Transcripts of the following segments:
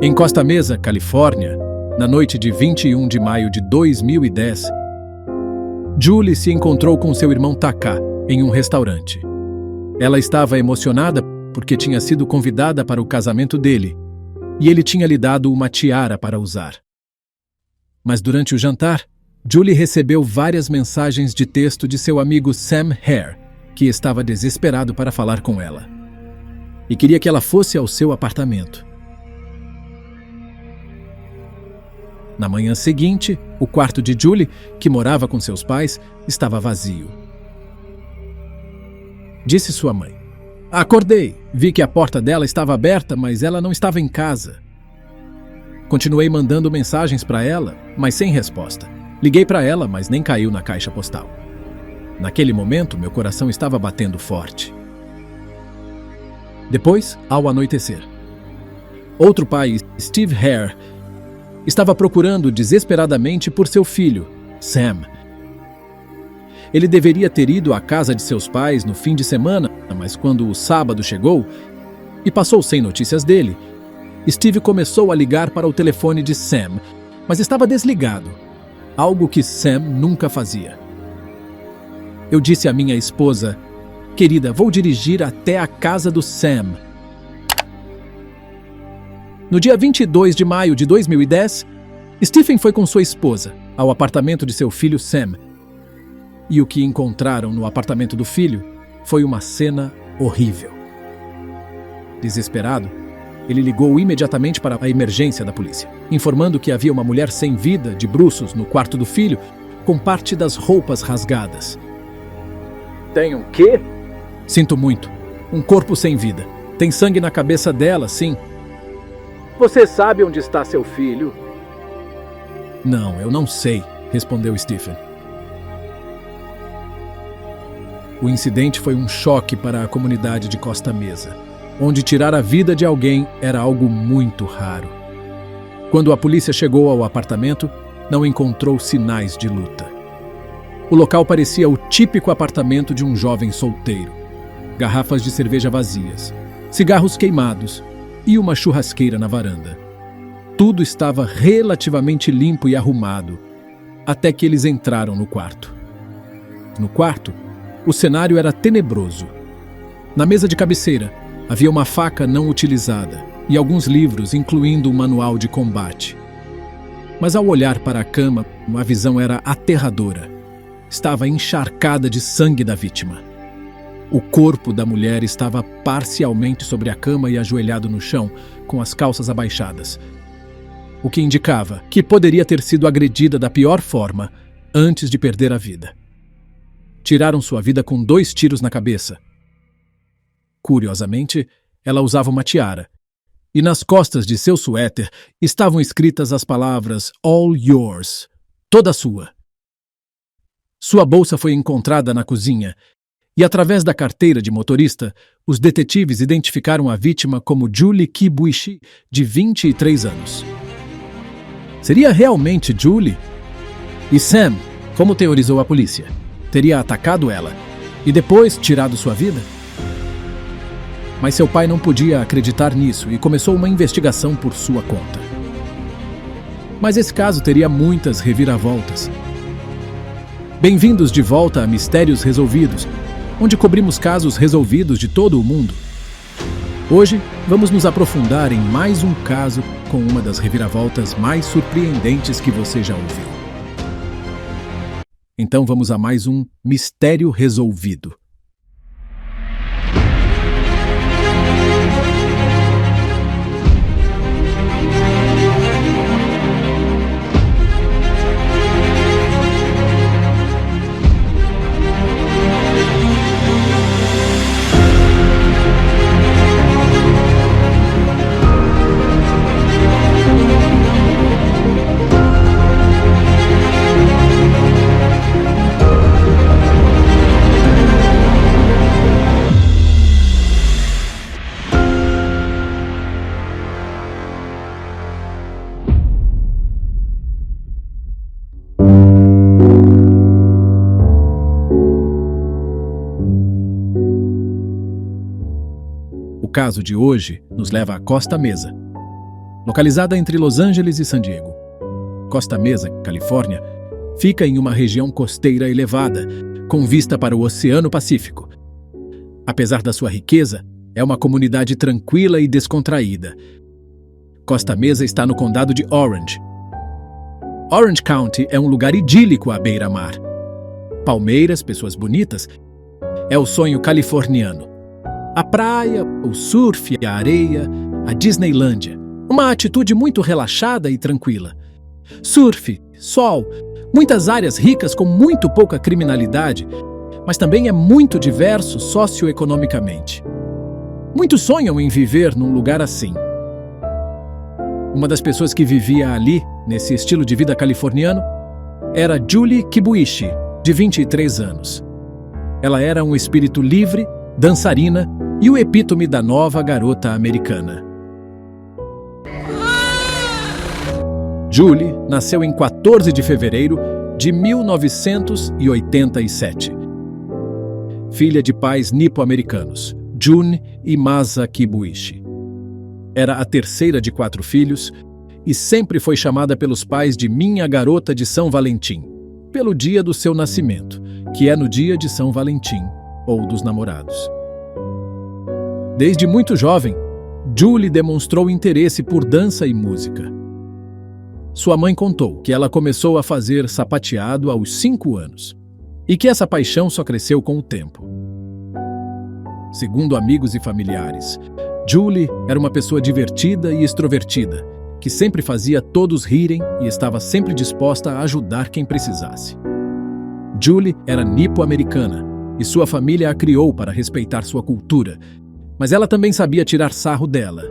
Em Costa Mesa, Califórnia, na noite de 21 de maio de 2010, Julie se encontrou com seu irmão Taka em um restaurante. Ela estava emocionada porque tinha sido convidada para o casamento dele e ele tinha lhe dado uma tiara para usar. Mas durante o jantar, Julie recebeu várias mensagens de texto de seu amigo Sam Hare, que estava desesperado para falar com ela e queria que ela fosse ao seu apartamento. Na manhã seguinte, o quarto de Julie, que morava com seus pais, estava vazio. Disse sua mãe: "Acordei, vi que a porta dela estava aberta, mas ela não estava em casa." Continuei mandando mensagens para ela, mas sem resposta. Liguei para ela, mas nem caiu na caixa postal. Naquele momento, meu coração estava batendo forte. Depois, ao anoitecer, outro pai, Steve Hare, estava procurando desesperadamente por seu filho, Sam. Ele deveria ter ido à casa de seus pais no fim de semana, mas quando o sábado chegou e passou sem notícias dele, Steve começou a ligar para o telefone de Sam, mas estava desligado, algo que Sam nunca fazia. Eu disse à minha esposa: "Querida, vou dirigir até a casa do Sam." No dia 22 de maio de 2010, Stephen foi com sua esposa ao apartamento de seu filho Sam. E o que encontraram no apartamento do filho foi uma cena horrível. Desesperado, ele ligou imediatamente para a emergência da polícia, informando que havia uma mulher sem vida, de bruços, no quarto do filho, com parte das roupas rasgadas. Tem um quê? "Sinto muito. Um corpo sem vida. Tem sangue na cabeça dela, sim." Você sabe onde está seu filho? "Não, eu não sei", respondeu Stephen. O incidente foi um choque para a comunidade de Costa Mesa, onde tirar a vida de alguém era algo muito raro. Quando a polícia chegou ao apartamento, não encontrou sinais de luta. O local parecia o típico apartamento de um jovem solteiro. Garrafas de cerveja vazias, cigarros queimados e uma churrasqueira na varanda. Tudo estava relativamente limpo e arrumado, até que eles entraram no quarto. No quarto, o cenário era tenebroso. Na mesa de cabeceira, havia uma faca não utilizada e alguns livros, incluindo um manual de combate. Mas ao olhar para a cama, a visão era aterradora. Estava encharcada de sangue da vítima. O corpo da mulher estava parcialmente sobre a cama e ajoelhado no chão, com as calças abaixadas, o que indicava que poderia ter sido agredida da pior forma antes de perder a vida. Tiraram sua vida com 2 tiros na cabeça. Curiosamente, ela usava uma tiara, e nas costas de seu suéter estavam escritas as palavras "All yours", toda sua. Sua bolsa foi encontrada na cozinha, e através da carteira de motorista, os detetives identificaram a vítima como Julie Kibuishi, de 23 anos. Seria realmente Julie? E Sam, como teorizou a polícia, teria atacado ela e depois tirado sua vida? Mas seu pai não podia acreditar nisso e começou uma investigação por sua conta. Mas esse caso teria muitas reviravoltas. Bem-vindos de volta a Mistérios Resolvidos, onde cobrimos casos resolvidos de todo o mundo. Hoje, vamos nos aprofundar em mais um caso com uma das reviravoltas mais surpreendentes que você já ouviu. Então vamos a mais um Mistério Resolvido. O caso de hoje nos leva à Costa Mesa, localizada entre Los Angeles e San Diego. Costa Mesa, Califórnia, fica em uma região costeira elevada, com vista para o Oceano Pacífico. Apesar da sua riqueza, é uma comunidade tranquila e descontraída. Costa Mesa está no condado de Orange. Orange County é um lugar idílico à beira-mar. Palmeiras, pessoas bonitas, é o sonho californiano. A praia, o surf, a areia, a Disneylândia. Uma atitude muito relaxada e tranquila. Surf, sol, muitas áreas ricas com muito pouca criminalidade, mas também é muito diverso socioeconomicamente. Muitos sonham em viver num lugar assim. Uma das pessoas que vivia ali, nesse estilo de vida californiano, era Julie Kibuishi, de 23 anos. Ela era um espírito livre, dançarina e o epítome da nova garota americana. Julie nasceu em 14 de fevereiro de 1987. Filha de pais nipo-americanos, Jun e Masa Kibuishi. Era a terceira de 4 filhos e sempre foi chamada pelos pais de Minha Garota de São Valentim, pelo dia do seu nascimento, que é no dia de São Valentim, ou dos namorados. Desde muito jovem, Julie demonstrou interesse por dança e música. Sua mãe contou que ela começou a fazer sapateado aos 5 anos e que essa paixão só cresceu com o tempo. Segundo amigos e familiares, Julie era uma pessoa divertida e extrovertida, que sempre fazia todos rirem e estava sempre disposta a ajudar quem precisasse. Julie era nipo-americana e sua família a criou para respeitar sua cultura, mas ela também sabia tirar sarro dela.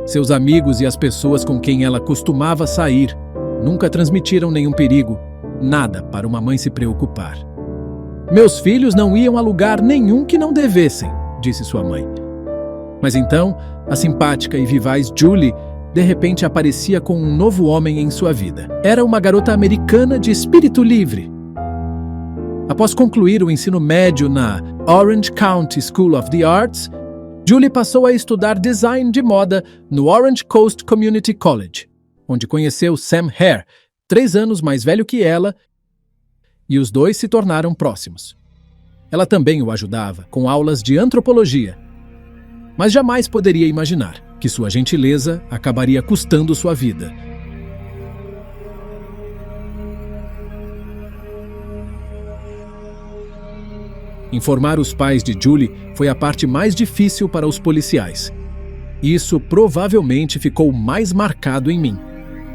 Seus amigos e as pessoas com quem ela costumava sair nunca transmitiram nenhum perigo, nada para uma mãe se preocupar. Meus filhos não iam a lugar nenhum que não devessem, disse sua mãe. Mas então, a simpática e vivaz Julie, de repente aparecia com um novo homem em sua vida. Era uma garota americana de espírito livre. Após concluir o ensino médio na Orange County School of the Arts, Julie passou a estudar design de moda no Orange Coast Community College, onde conheceu Sam Hare, 3 anos mais velho que ela, e os dois se tornaram próximos. Ela também o ajudava com aulas de antropologia, mas jamais poderia imaginar que sua gentileza acabaria custando sua vida. Informar os pais de Julie foi a parte mais difícil para os policiais. Isso provavelmente ficou mais marcado em mim.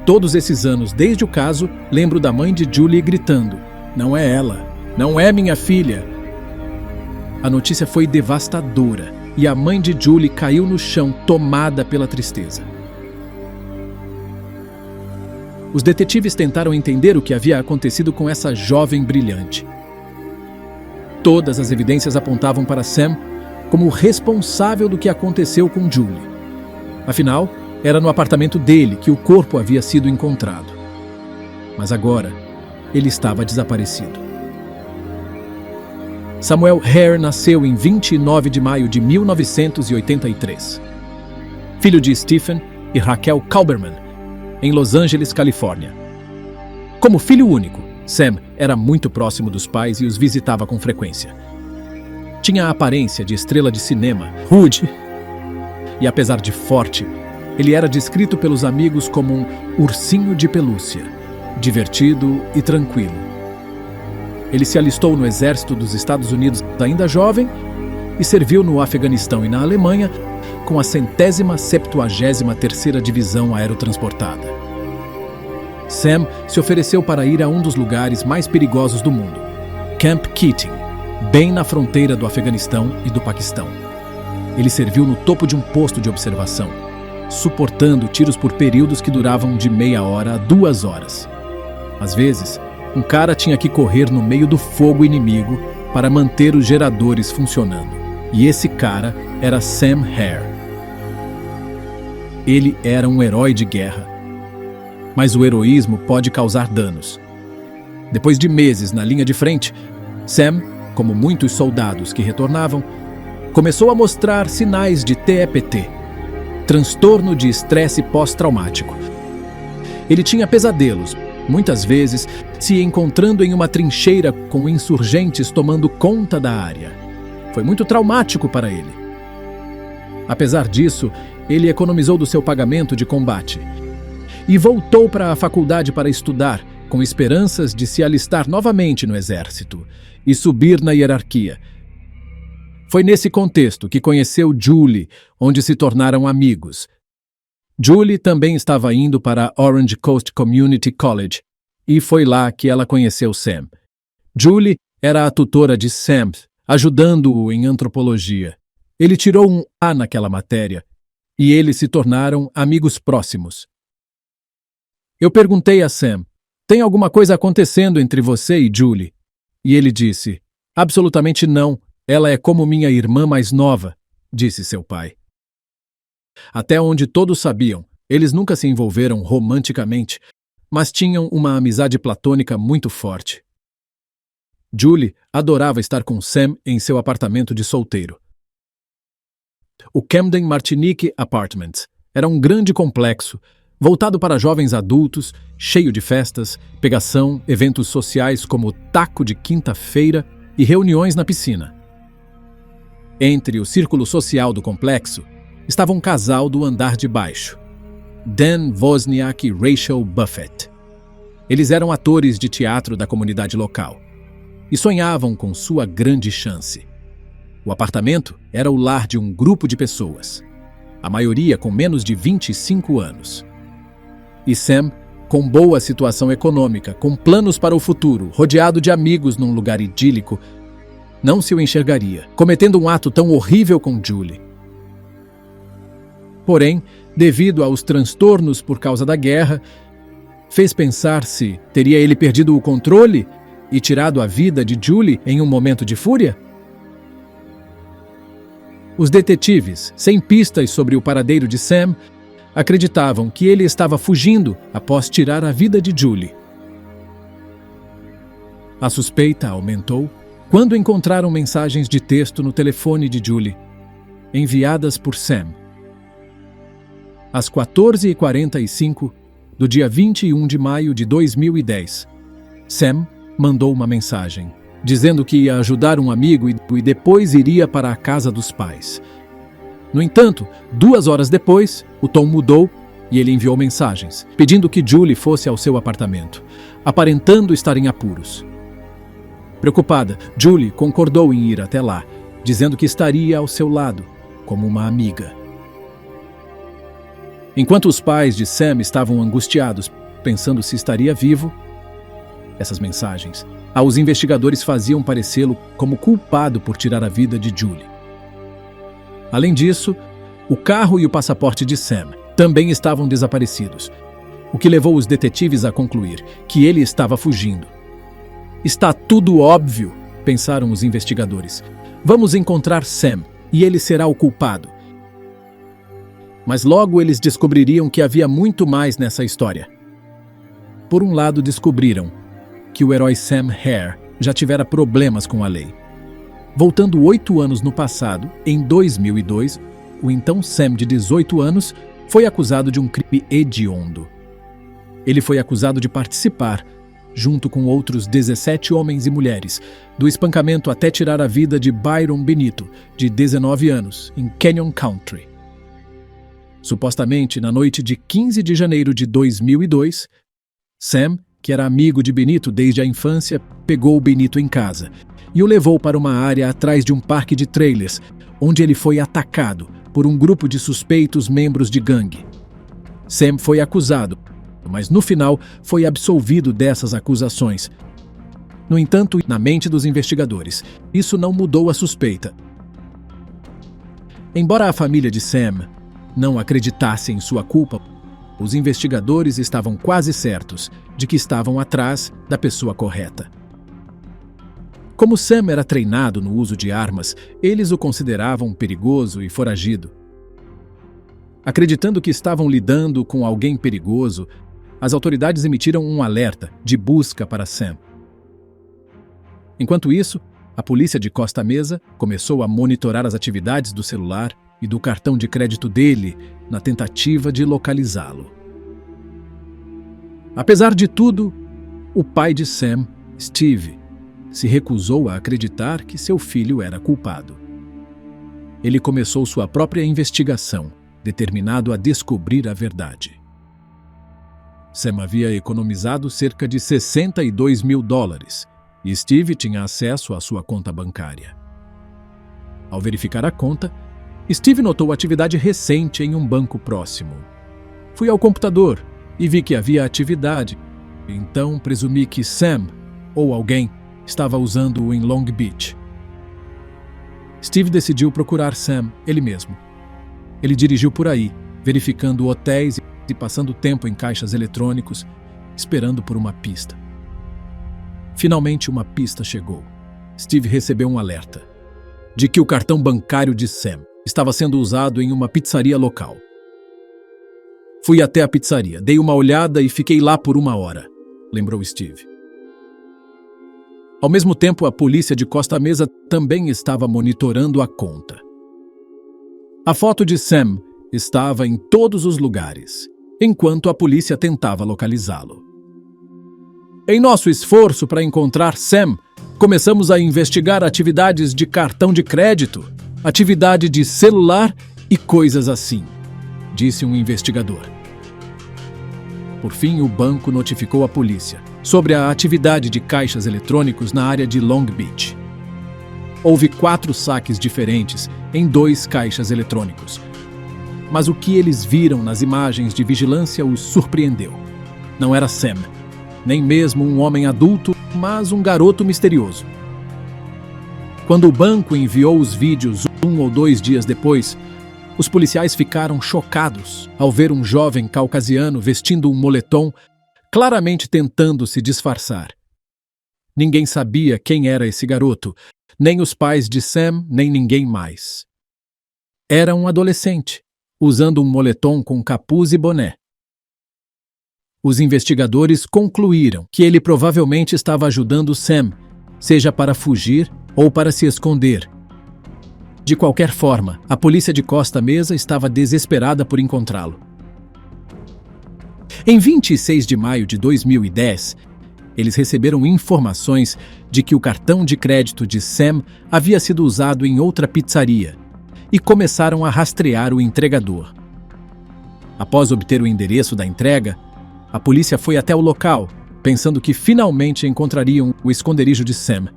Todos esses anos, desde o caso, lembro da mãe de Julie gritando: "Não é ela, não é minha filha." A notícia foi devastadora e a mãe de Julie caiu no chão, tomada pela tristeza. Os detetives tentaram entender o que havia acontecido com essa jovem brilhante. Todas as evidências apontavam para Sam como o responsável do que aconteceu com Julie. Afinal, era no apartamento dele que o corpo havia sido encontrado. Mas agora, ele estava desaparecido. Samuel Hare nasceu em 29 de maio de 1983. Filho de Stephen e Raquel Kalberman, em Los Angeles, Califórnia. Como filho único, Sam era muito próximo dos pais e os visitava com frequência. Tinha a aparência de estrela de cinema, rude, e apesar de forte, ele era descrito pelos amigos como um ursinho de pelúcia, divertido e tranquilo. Ele se alistou no exército dos Estados Unidos ainda jovem e serviu no Afeganistão e na Alemanha com a 173ª Divisão Aerotransportada. Sam se ofereceu para ir a um dos lugares mais perigosos do mundo, Camp Keating, bem na fronteira do Afeganistão e do Paquistão. Ele serviu no topo de um posto de observação, suportando tiros por períodos que duravam de meia hora a 2 horas. Às vezes, um cara tinha que correr no meio do fogo inimigo para manter os geradores funcionando. E esse cara era Sam Hare. Ele era um herói de guerra. Mas o heroísmo pode causar danos. Depois de meses na linha de frente, Sam, como muitos soldados que retornavam, começou a mostrar sinais de TEPT, transtorno de estresse pós-traumático. Ele tinha pesadelos, muitas vezes se encontrando em uma trincheira com insurgentes tomando conta da área. Foi muito traumático para ele. Apesar disso, ele economizou do seu pagamento de combate e voltou para a faculdade para estudar, com esperanças de se alistar novamente no exército e subir na hierarquia. Foi nesse contexto que conheceu Julie, onde se tornaram amigos. Julie também estava indo para Orange Coast Community College, e foi lá que ela conheceu Sam. Julie era a tutora de Sam, ajudando-o em antropologia. Ele tirou um A naquela matéria, e eles se tornaram amigos próximos. Eu perguntei a Sam, tem alguma coisa acontecendo entre você e Julie? E ele disse, absolutamente não, ela é como minha irmã mais nova, disse seu pai. Até onde todos sabiam, eles nunca se envolveram romanticamente, mas tinham uma amizade platônica muito forte. Julie adorava estar com Sam em seu apartamento de solteiro. O Camden Martinique Apartments era um grande complexo, voltado para jovens adultos, cheio de festas, pegação, eventos sociais como taco de quinta-feira e reuniões na piscina. Entre o círculo social do complexo estava um casal do andar de baixo, Dan Wozniak e Rachel Buffett. Eles eram atores de teatro da comunidade local e sonhavam com sua grande chance. O apartamento era o lar de um grupo de pessoas, a maioria com menos de 25 anos. E Sam, com boa situação econômica, com planos para o futuro, rodeado de amigos num lugar idílico, não se o enxergaria, cometendo um ato tão horrível com Julie. Porém, devido aos transtornos por causa da guerra, fez pensar se teria ele perdido o controle e tirado a vida de Julie em um momento de fúria? Os detetives, sem pistas sobre o paradeiro de Sam, acreditavam que ele estava fugindo após tirar a vida de Julie. A suspeita aumentou quando encontraram mensagens de texto no telefone de Julie, enviadas por Sam. Às 14h45 do dia 21 de maio de 2010, Sam mandou uma mensagem, dizendo que ia ajudar um amigo e depois iria para a casa dos pais. No entanto, 2 horas depois, o tom mudou e ele enviou mensagens, pedindo que Julie fosse ao seu apartamento, aparentando estar em apuros. Preocupada, Julie concordou em ir até lá, dizendo que estaria ao seu lado, como uma amiga. Enquanto os pais de Sam estavam angustiados, pensando se estaria vivo, essas mensagens aos investigadores faziam parecê-lo como culpado por tirar a vida de Julie. Além disso, o carro e o passaporte de Sam também estavam desaparecidos, o que levou os detetives a concluir que ele estava fugindo. Está tudo óbvio, pensaram os investigadores. Vamos encontrar Sam e ele será o culpado. Mas logo eles descobririam que havia muito mais nessa história. Por um lado, descobriram que o herói Sam Hare já tivera problemas com a lei. Voltando 8 anos no passado, em 2002, o então Sam, de 18 anos, foi acusado de um crime hediondo. Ele foi acusado de participar, junto com outros 17 homens e mulheres, do espancamento até tirar a vida de Byron Benito, de 19 anos, em Canyon Country. Supostamente, na noite de 15 de janeiro de 2002, Sam, que era amigo de Benito desde a infância, pegou o Benito em casa e o levou para uma área atrás de um parque de trailers, onde ele foi atacado por um grupo de suspeitos membros de gangue. Sam foi acusado, mas no final foi absolvido dessas acusações. No entanto, na mente dos investigadores, isso não mudou a suspeita. Embora a família de Sam não acreditasse em sua culpa, os investigadores estavam quase certos de que estavam atrás da pessoa correta. Como Sam era treinado no uso de armas, eles o consideravam perigoso e foragido. Acreditando que estavam lidando com alguém perigoso, as autoridades emitiram um alerta de busca para Sam. Enquanto isso, a polícia de Costa Mesa começou a monitorar as atividades do celular e do cartão de crédito dele na tentativa de localizá-lo. Apesar de tudo, o pai de Sam, Steve, se recusou a acreditar que seu filho era culpado. Ele começou sua própria investigação, determinado a descobrir a verdade. Sam havia economizado cerca de $62 mil e Steve tinha acesso à sua conta bancária. Ao verificar a conta, Steve notou atividade recente em um banco próximo. Fui ao computador e vi que havia atividade, então presumi que Sam, ou alguém, estava usando-o em Long Beach. Steve decidiu procurar Sam ele mesmo. Ele dirigiu por aí, verificando hotéis e passando tempo em caixas eletrônicos, esperando por uma pista. Finalmente uma pista chegou. Steve recebeu um alerta de que o cartão bancário de Sam estava sendo usado em uma pizzaria local. Fui até a pizzaria, dei uma olhada e fiquei lá por 1 hora, lembrou Steve. Ao mesmo tempo, a polícia de Costa Mesa também estava monitorando a conta. A foto de Sam estava em todos os lugares, enquanto a polícia tentava localizá-lo. Em nosso esforço para encontrar Sam, começamos a investigar atividades de cartão de crédito, atividade de celular e coisas assim, disse um investigador. Por fim, o banco notificou a polícia sobre a atividade de caixas eletrônicos na área de Long Beach. Houve 4 saques diferentes em 2 caixas eletrônicos. Mas o que eles viram nas imagens de vigilância os surpreendeu. Não era Sam, nem mesmo um homem adulto, mas um garoto misterioso. Quando o banco enviou os vídeos 1 ou 2 dias depois, os policiais ficaram chocados ao ver um jovem caucasiano vestindo um moletom, claramente tentando se disfarçar. Ninguém sabia quem era esse garoto, nem os pais de Sam, nem ninguém mais. Era um adolescente, usando um moletom com capuz e boné. Os investigadores concluíram que ele provavelmente estava ajudando Sam, seja para fugir ou para se esconder. De qualquer forma, a polícia de Costa Mesa estava desesperada por encontrá-lo. Em 26 de maio de 2010, eles receberam informações de que o cartão de crédito de Sam havia sido usado em outra pizzaria e começaram a rastrear o entregador. Após obter o endereço da entrega, a polícia foi até o local, pensando que finalmente encontrariam o esconderijo de Sam.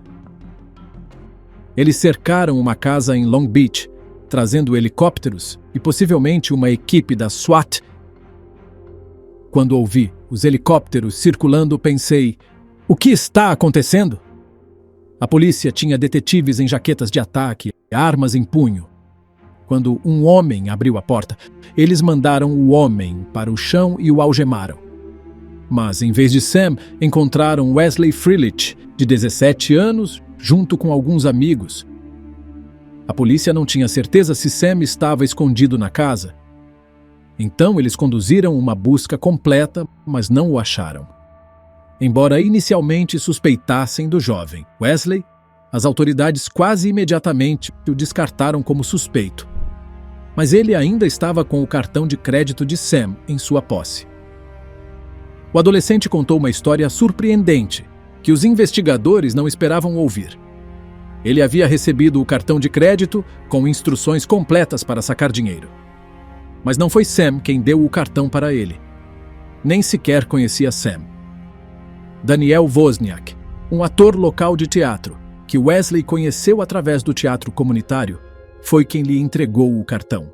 Eles cercaram uma casa em Long Beach, trazendo helicópteros e possivelmente uma equipe da SWAT. Quando ouvi os helicópteros circulando, pensei: o que está acontecendo? A polícia tinha detetives em jaquetas de ataque e armas em punho. Quando um homem abriu a porta, eles mandaram o homem para o chão e o algemaram. Mas, em vez de Sam, encontraram Wesley Frelich, de 17 anos, junto com alguns amigos. A polícia não tinha certeza se Sam estava escondido na casa. Então, eles conduziram uma busca completa, mas não o acharam. Embora inicialmente suspeitassem do jovem Wesley, as autoridades quase imediatamente o descartaram como suspeito. Mas ele ainda estava com o cartão de crédito de Sam em sua posse. O adolescente contou uma história surpreendente que os investigadores não esperavam ouvir. Ele havia recebido o cartão de crédito com instruções completas para sacar dinheiro. Mas não foi Sam quem deu o cartão para ele. Nem sequer conhecia Sam. Daniel Wozniak, um ator local de teatro, que Wesley conheceu através do teatro comunitário, foi quem lhe entregou o cartão.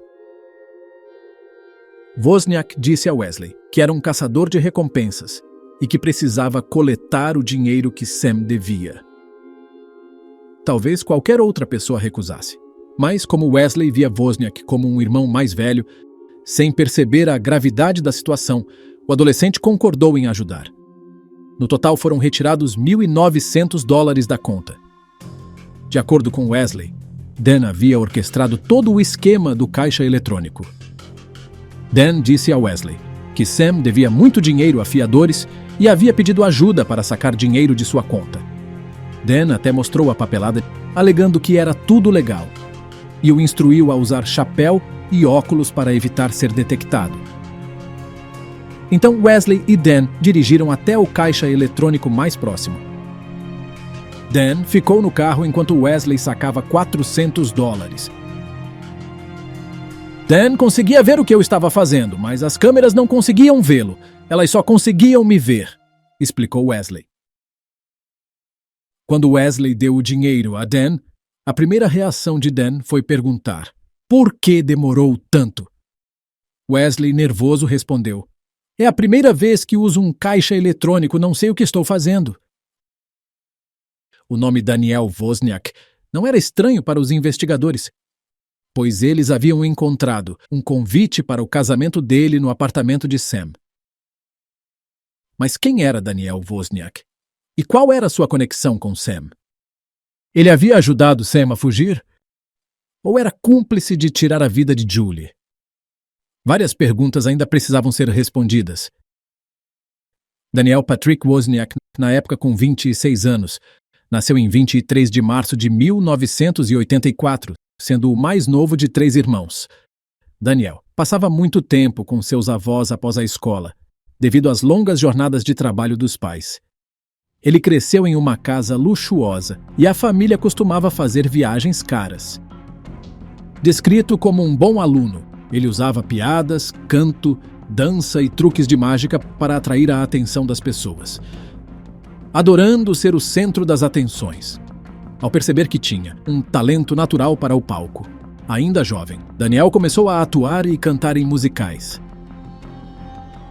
Wozniak disse a Wesley que era um caçador de recompensas e que precisava coletar o dinheiro que Sam devia. Talvez qualquer outra pessoa recusasse, mas como Wesley via Wozniak como um irmão mais velho, sem perceber a gravidade da situação, o adolescente concordou em ajudar. No total foram retirados $1.900 da conta. De acordo com Wesley, Dan havia orquestrado todo o esquema do caixa eletrônico. Dan disse a Wesley que Sam devia muito dinheiro a fiadores e havia pedido ajuda para sacar dinheiro de sua conta. Dan até mostrou a papelada, alegando que era tudo legal. e o instruiu a usar chapéu e óculos para evitar ser detectado. Então Wesley e Dan dirigiram até o caixa eletrônico mais próximo. Dan ficou no carro enquanto Wesley sacava $400. Dan conseguia ver o que eu estava fazendo, mas as câmeras não conseguiam vê-lo. Elas só conseguiam me ver, explicou Wesley. Quando Wesley deu o dinheiro a Dan, a primeira reação de Dan foi perguntar: por que demorou tanto? Wesley, nervoso, respondeu: é a primeira vez que uso um caixa eletrônico, não sei o que estou fazendo. O nome Daniel Wozniak não era estranho para os investigadores, pois eles haviam encontrado um convite para o casamento dele no apartamento de Sam. Mas quem era Daniel Wozniak? E qual era sua conexão com Sam? Ele havia ajudado Sam a fugir? Ou era cúmplice de tirar a vida de Julie? Várias perguntas ainda precisavam ser respondidas. Daniel Patrick Wozniak, na época com 26 anos, nasceu em 23 de março de 1984, sendo o mais novo de 3 irmãos. Daniel passava muito tempo com seus avós após a escola, devido às longas jornadas de trabalho dos pais. Ele cresceu em uma casa luxuosa e a família costumava fazer viagens caras. Descrito como um bom aluno, ele usava piadas, canto, dança e truques de mágica para atrair a atenção das pessoas, adorando ser o centro das atenções. Ao perceber que tinha um talento natural para o palco, ainda jovem, Daniel começou a atuar e cantar em musicais.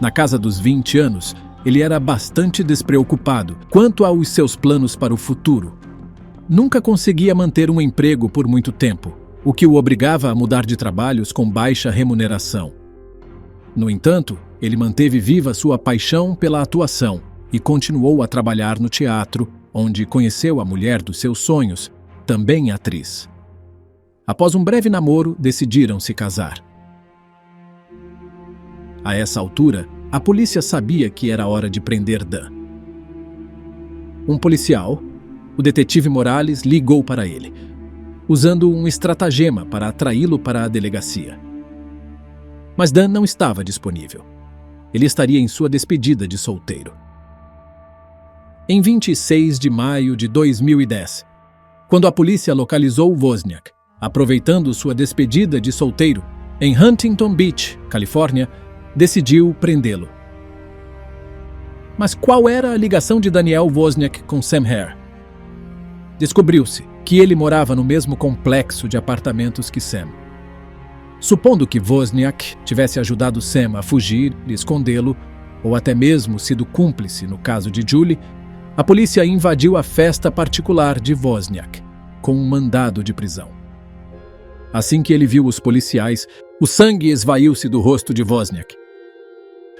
Na casa dos 20 anos, ele era bastante despreocupado quanto aos seus planos para o futuro. Nunca conseguia manter um emprego por muito tempo, o que o obrigava a mudar de trabalhos com baixa remuneração. No entanto, ele manteve viva sua paixão pela atuação e continuou a trabalhar no teatro, onde conheceu a mulher dos seus sonhos, também atriz. Após um breve namoro, decidiram se casar. A essa altura, a polícia sabia que era hora de prender Dan. Um policial, o detetive Morales, ligou para ele, usando um estratagema para atraí-lo para a delegacia. Mas Dan não estava disponível. Ele estaria em sua despedida de solteiro. Em 26 de maio de 2010, quando a polícia localizou Wozniak, aproveitando sua despedida de solteiro, em Huntington Beach, Califórnia, decidiu prendê-lo. Mas qual era a ligação de Daniel Wozniak com Sam Hare? Descobriu-se que ele morava no mesmo complexo de apartamentos que Sam. Supondo que Wozniak tivesse ajudado Sam a fugir e escondê-lo, ou até mesmo sido cúmplice no caso de Julie, a polícia invadiu a festa particular de Wozniak, com um mandado de prisão. Assim que ele viu os policiais, o sangue esvaiu-se do rosto de Wozniak,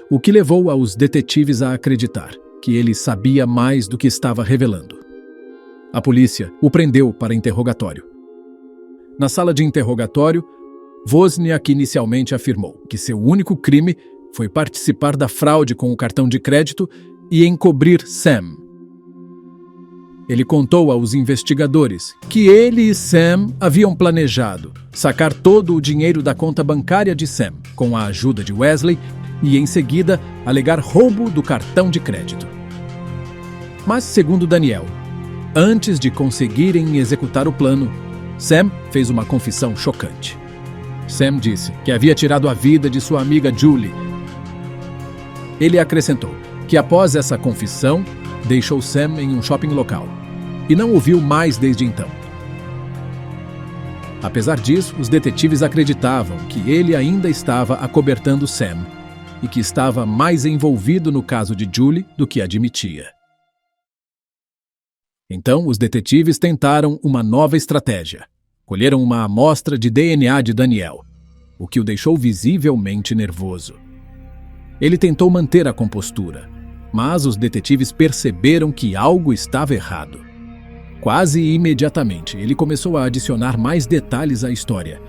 o que levou aos detetives a acreditar que ele sabia mais do que estava revelando. A polícia o prendeu para interrogatório. Na sala de interrogatório, Wozniak inicialmente afirmou que seu único crime foi participar da fraude com o cartão de crédito e encobrir Sam. Ele contou aos investigadores que ele e Sam haviam planejado sacar todo o dinheiro da conta bancária de Sam, com a ajuda de Wesley, e em seguida alegar roubo do cartão de crédito. Mas, segundo Daniel, antes de conseguirem executar o plano, Sam fez uma confissão chocante. Sam disse que havia tirado a vida de sua amiga Julie. Ele acrescentou que após essa confissão, deixou Sam em um shopping local e não o viu mais desde então. Apesar disso, os detetives acreditavam que ele ainda estava acobertando Sam e que estava mais envolvido no caso de Julie do que admitia. Então, os detetives tentaram uma nova estratégia. Colheram uma amostra de DNA de Daniel, o que o deixou visivelmente nervoso. Ele tentou manter a compostura, mas os detetives perceberam que algo estava errado. Quase imediatamente, ele começou a adicionar mais detalhes à história.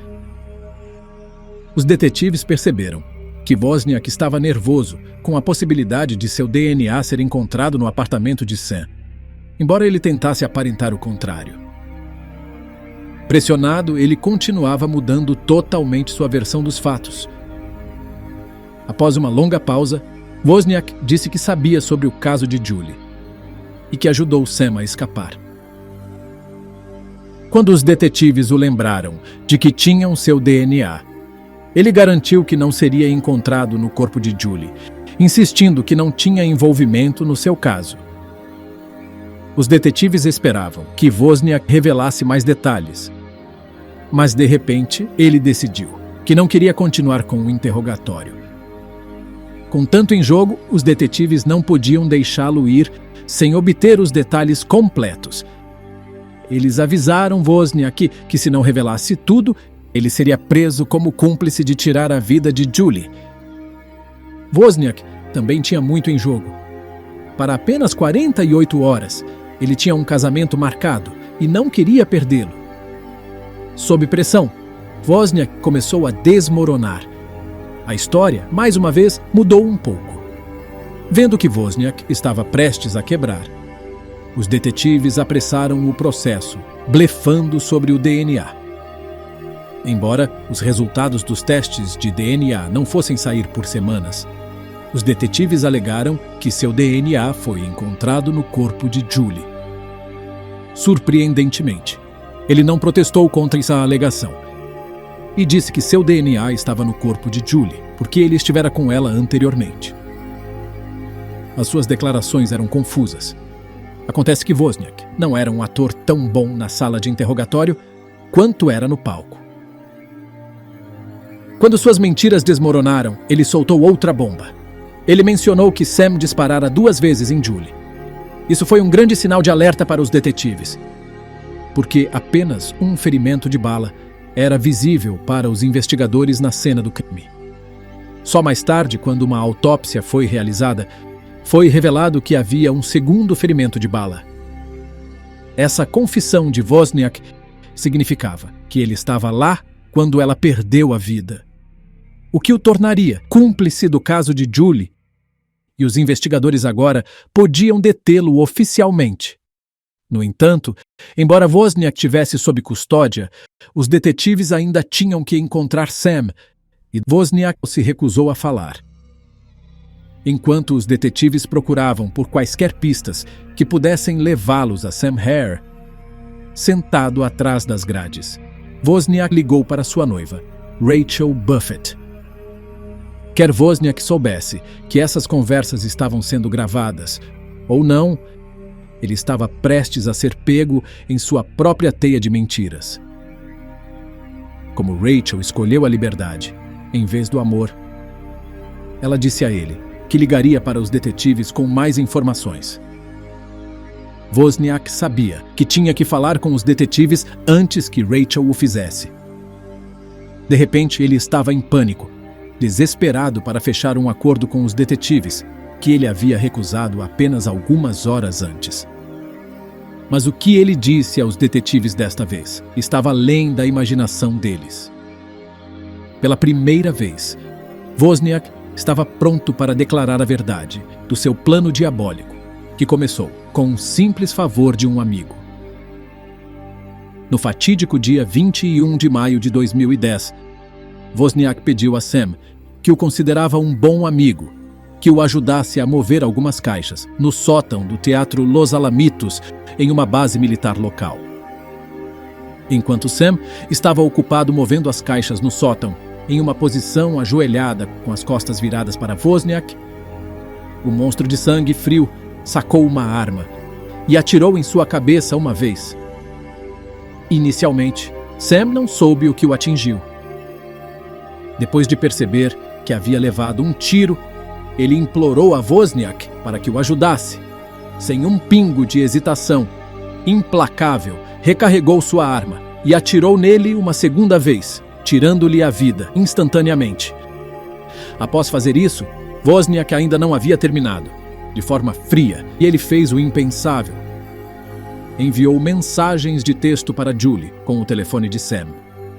Os detetives perceberam que Wozniak estava nervoso com a possibilidade de seu DNA ser encontrado no apartamento de Sam, embora ele tentasse aparentar o contrário. Pressionado, ele continuava mudando totalmente sua versão dos fatos. Após uma longa pausa, Wozniak disse que sabia sobre o caso de Julie e que ajudou Sam a escapar. Quando os detetives o lembraram de que tinham seu DNA, ele garantiu que não seria encontrado no corpo de Julie, insistindo que não tinha envolvimento no seu caso. Os detetives esperavam que Wozniak revelasse mais detalhes, mas de repente ele decidiu que não queria continuar com o interrogatório. Com tanto em jogo, os detetives não podiam deixá-lo ir sem obter os detalhes completos. Eles avisaram Wozniak que se não revelasse tudo, ele seria preso como cúmplice de tirar a vida de Julie. Wozniak também tinha muito em jogo. Para apenas 48 horas, ele tinha um casamento marcado e não queria perdê-lo. Sob pressão, Wozniak começou a desmoronar. A história, mais uma vez, mudou um pouco. Vendo que Wozniak estava prestes a quebrar, os detetives apressaram o processo, blefando sobre o DNA. Embora os resultados dos testes de DNA não fossem sair por semanas, os detetives alegaram que seu DNA foi encontrado no corpo de Julie. Surpreendentemente, ele não protestou contra essa alegação e disse que seu DNA estava no corpo de Julie, porque ele estivera com ela anteriormente. As suas declarações eram confusas. Acontece que Wozniak não era um ator tão bom na sala de interrogatório quanto era no palco. Quando suas mentiras desmoronaram, ele soltou outra bomba. Ele mencionou que Sam disparara 2 vezes em Julie. Isso foi um grande sinal de alerta para os detetives, porque apenas um ferimento de bala era visível para os investigadores na cena do crime. Só mais tarde, quando uma autópsia foi realizada, foi revelado que havia um segundo ferimento de bala. Essa confissão de Wozniak significava que ele estava lá quando ela perdeu a vida, o que o tornaria cúmplice do caso de Julie, e os investigadores agora podiam detê-lo oficialmente. No entanto, embora Wozniak estivesse sob custódia, os detetives ainda tinham que encontrar Sam, e Wozniak se recusou a falar. Enquanto os detetives procuravam por quaisquer pistas que pudessem levá-los a Sam Hare, sentado atrás das grades, Wozniak ligou para sua noiva, Rachel Buffett. Quer Wozniak soubesse que essas conversas estavam sendo gravadas, ou não, ele estava prestes a ser pego em sua própria teia de mentiras. Como Rachel escolheu a liberdade, em vez do amor, ela disse a ele que ligaria para os detetives com mais informações. Wozniak sabia que tinha que falar com os detetives antes que Rachel o fizesse. De repente, ele estava em pânico, desesperado para fechar um acordo com os detetives, que ele havia recusado apenas algumas horas antes. Mas o que ele disse aos detetives desta vez estava além da imaginação deles. Pela primeira vez, Wozniak estava pronto para declarar a verdade do seu plano diabólico, que começou com um simples favor de um amigo. No fatídico dia 21 de maio de 2010, Wozniak pediu a Sam, que o considerava um bom amigo, que o ajudasse a mover algumas caixas no sótão do Teatro Los Alamitos, em uma base militar local. Enquanto Sam estava ocupado movendo as caixas no sótão, em uma posição ajoelhada com as costas viradas para Wozniak, o monstro de sangue frio sacou uma arma e atirou em sua cabeça uma vez. Inicialmente, Sam não soube o que o atingiu. Depois de perceber que havia levado um tiro, ele implorou a Wozniak para que o ajudasse. Sem um pingo de hesitação, implacável, recarregou sua arma e atirou nele uma segunda vez, tirando-lhe a vida instantaneamente. Após fazer isso, Wozniak ainda não havia terminado. De forma fria, e ele fez o impensável. Enviou mensagens de texto para Julie com o telefone de Sam,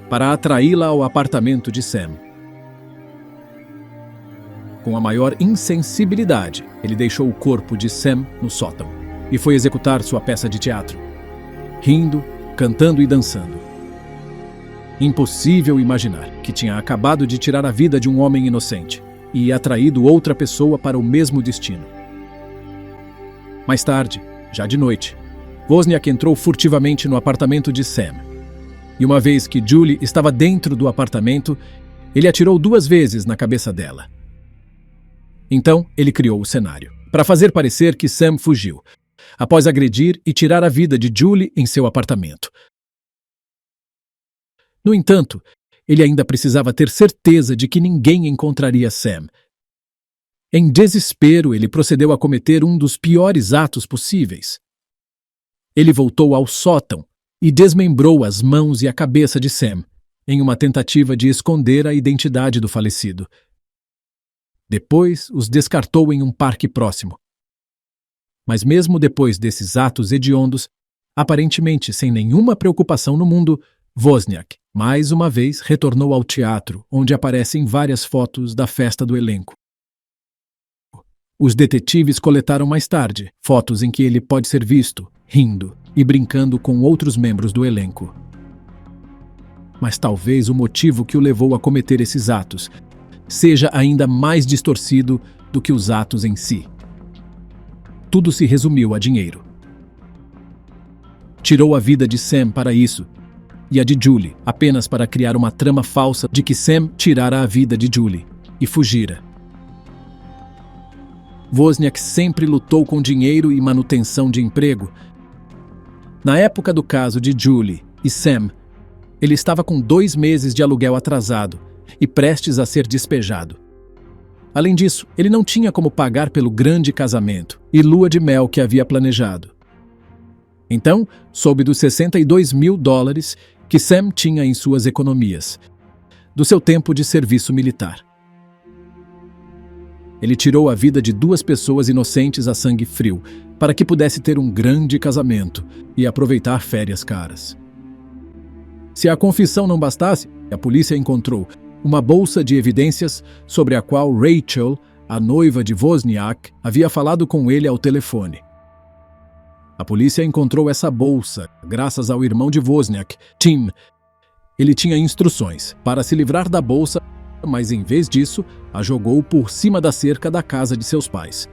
para atraí-la ao apartamento de Sam. Com a maior insensibilidade, ele deixou o corpo de Sam no sótão e foi executar sua peça de teatro, rindo, cantando e dançando. Impossível imaginar que tinha acabado de tirar a vida de um homem inocente e atraído outra pessoa para o mesmo destino. Mais tarde, já de noite, Wozniak entrou furtivamente no apartamento de Sam. E uma vez que Julie estava dentro do apartamento, ele atirou 2 vezes na cabeça dela. Então, ele criou o cenário, para fazer parecer que Sam fugiu, após agredir e tirar a vida de Julie em seu apartamento. No entanto, ele ainda precisava ter certeza de que ninguém encontraria Sam. Em desespero, ele procedeu a cometer um dos piores atos possíveis. Ele voltou ao sótão e desmembrou as mãos e a cabeça de Sam, em uma tentativa de esconder a identidade do falecido. Depois, os descartou em um parque próximo. Mas mesmo depois desses atos hediondos, aparentemente sem nenhuma preocupação no mundo, Wozniak, mais uma vez, retornou ao teatro, onde aparecem várias fotos da festa do elenco. Os detetives coletaram mais tarde fotos em que ele pode ser visto, rindo e brincando com outros membros do elenco. Mas talvez o motivo que o levou a cometer esses atos seja ainda mais distorcido do que os atos em si. Tudo se resumiu a dinheiro. Tirou a vida de Sam para isso, e a de Julie, apenas para criar uma trama falsa de que Sam tirara a vida de Julie e fugira. Wozniak sempre lutou com dinheiro e manutenção de emprego. Na época do caso de Julie e Sam, ele estava com 2 meses de aluguel atrasado e prestes a ser despejado. Além disso, ele não tinha como pagar pelo grande casamento e lua de mel que havia planejado. Então, soube dos $62.000 que Sam tinha em suas economias, do seu tempo de serviço militar. Ele tirou a vida de 2 pessoas inocentes a sangue frio, para que pudesse ter um grande casamento e aproveitar férias caras. Se a confissão não bastasse, a polícia encontrou uma bolsa de evidências sobre a qual Rachel, a noiva de Wozniak, havia falado com ele ao telefone. A polícia encontrou essa bolsa graças ao irmão de Wozniak, Tim. Ele tinha instruções para se livrar da bolsa, mas em vez disso, a jogou por cima da cerca da casa de seus pais.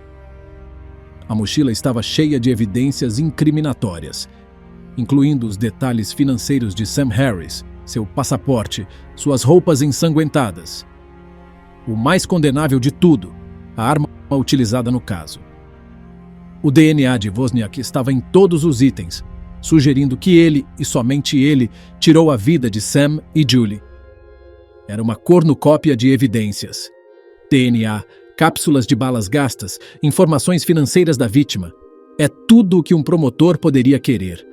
A mochila estava cheia de evidências incriminatórias, incluindo os detalhes financeiros de Sam Harris, seu passaporte, suas roupas ensanguentadas. O mais condenável de tudo, a arma utilizada no caso. O DNA de Wozniak estava em todos os itens, sugerindo que ele, e somente ele, tirou a vida de Sam e Julie. Era uma cornucópia de evidências. DNA, cápsulas de balas gastas, informações financeiras da vítima. É tudo o que um promotor poderia querer.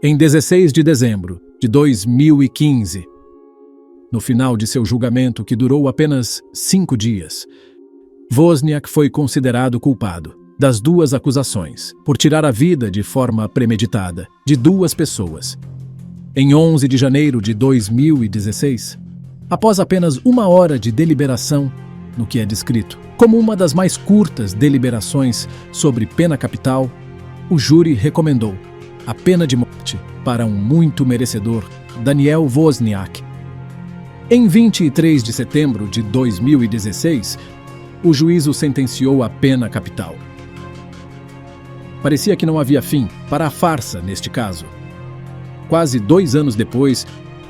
Em 16 de dezembro de 2015, no final de seu julgamento, que durou apenas 5 dias, Wozniak foi considerado culpado das 2 acusações, por tirar a vida de forma premeditada de 2 pessoas. Em 11 de janeiro de 2016, após apenas 1 hora de deliberação, no que é descrito como uma das mais curtas deliberações sobre pena capital, o júri recomendou a pena de morte para um muito merecedor, Daniel Wozniak. Em 23 de setembro de 2016, o juízo sentenciou a pena capital. Parecia que não havia fim para a farsa neste caso. Quase 2 anos depois,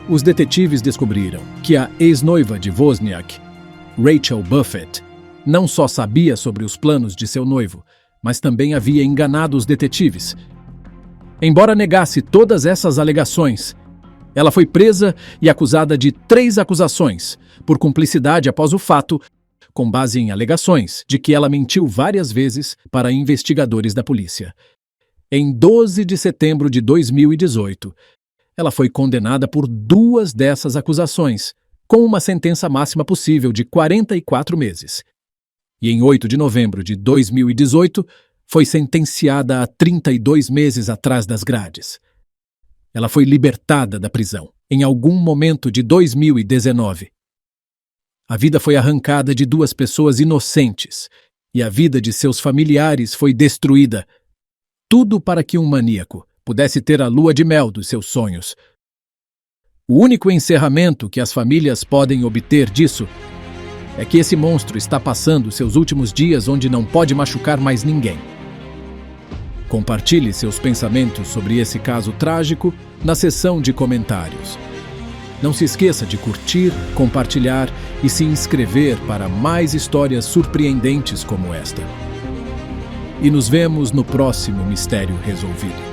os detetives descobriram que a ex-noiva de Wozniak, Rachel Buffett, não só sabia sobre os planos de seu noivo, mas também havia enganado os detetives. Embora negasse todas essas alegações, ela foi presa e acusada de 3 acusações por cumplicidade após o fato, com base em alegações de que ela mentiu várias vezes para investigadores da polícia. Em 12 de setembro de 2018, ela foi condenada por 2 dessas acusações, com uma sentença máxima possível de 44 meses. E em 8 de novembro de 2018, foi sentenciada a 32 meses atrás das grades. Ela foi libertada da prisão em algum momento de 2019. A vida foi arrancada de 2 pessoas inocentes e a vida de seus familiares foi destruída. Tudo para que um maníaco pudesse ter a lua de mel dos seus sonhos. O único encerramento que as famílias podem obter disso é que esse monstro está passando seus últimos dias onde não pode machucar mais ninguém. Compartilhe seus pensamentos sobre esse caso trágico na seção de comentários. Não se esqueça de curtir, compartilhar e se inscrever para mais histórias surpreendentes como esta. E nos vemos no próximo Mistério Resolvido.